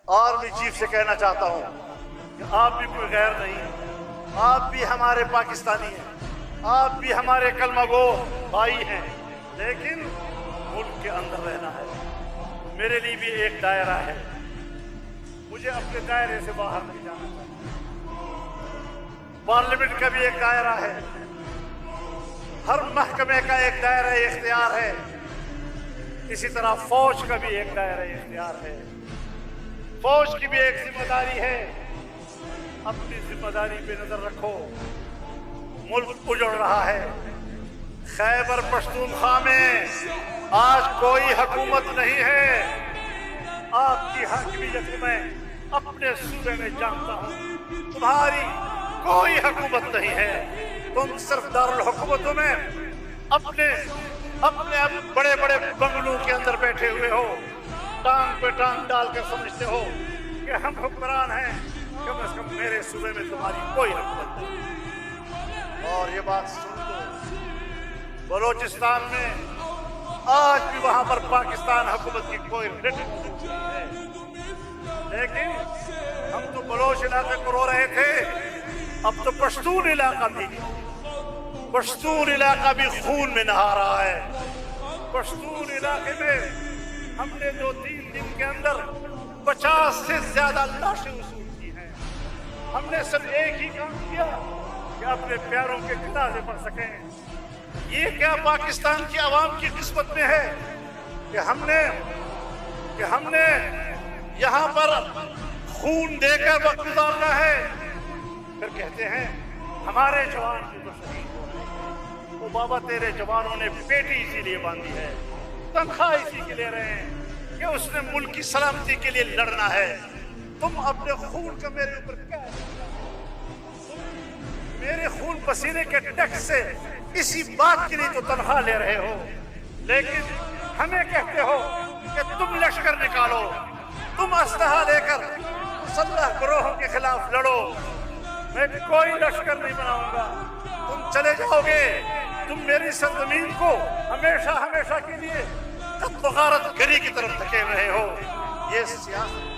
Army chief سے کہنا چاہتا ہوں کہ آپ بھی کوئی غیر نہیں، آپ بھی ہمارے پاکستانی ہیں، آپ بھی ہمارے کلمہ گو بھائی ہیں، لیکن ملک کے اندر رہنا ہے۔ میرے لیے بھی ایک دائرہ ہے، مجھے اپنے دائرے سے باہر نہیں جانا چاہیے۔ پارلیمنٹ کا بھی ایک دائرہ ہے، ہر محکمے کا ایک دائرہ اختیار ہے، اسی طرح فوج کا بھی ایک دائرہ اختیار ہے۔ فوج کی بھی ایک ذمہ داری ہے، اپنی ذمہ داری پہ نظر رکھو۔ ملک اجڑ رہا ہے، خیبر پختونخوا میں آج کوئی حکومت نہیں ہے۔ آپ کی حاکمیت کو میں اپنے صوبے میں جانتا ہوں، تمہاری کوئی حکومت نہیں ہے۔ تم صرف دارالحکومتوں میں اپنے بڑے بڑے بنگلوں کے اندر بیٹھے ہوئے ہو، ٹانگ پہ ٹانگ ڈال کر سمجھتے ہو کہ ہم حکمران ہیں۔ کم از کم میرے صوبے میں تمہاری کوئی حکومت نہیں۔ اور یہ بات سن لو، بلوچستان میں آج بھی وہاں پر پاکستان حکومت کی کوئی رٹ نہیں ہے، لیکن ہم تو بلوچ علاقے کو رو رہے تھے، اب تو پشتون علاقہ بھی خون میں نہا رہا ہے۔ پشتون علاقے میں ہم نے 2-3 دن کے اندر 50 سے زیادہ لاشیں وصول کی ہیں۔ ہم نے صرف ایک ہی کام کیا کہ اپنے پیاروں کے جنازے پڑھ سکیں۔ یہ کیا پاکستان کی عوام کی قسمت میں ہے کہ ہم نے یہاں پر خون دے کر وقت گزارنا ہے، پھر کہتے ہیں ہمارے جوان بھی تو شہید ہو رہے ہیں۔ وہ بابا تیرے جوانوں نے پیٹی اسی لیے باندھی ہے، تنخواہ اسی کے لے رہے ہیں کہ اس نے ملک کی سلامتی کے لیے لڑنا ہے۔ تم اپنے خون کا میرے اوپر کیا ہے؟ میرے خون پسینے کے ٹیکس سے اسی بات کے لیے تو تنخواہ لے رہے ہو، لیکن ہمیں کہتے ہو کہ تم لشکر نکالو، تم اسلحہ لے کر مسلح گروہوں کے خلاف لڑو۔ میں کوئی لشکر نہیں بناؤں گا، تم چلے جاؤ گے، تم میری سرزمین کو ہمیشہ کے لیے قتل و غارت گری کی طرف دھکیل رہے ہو۔ یہ سیاست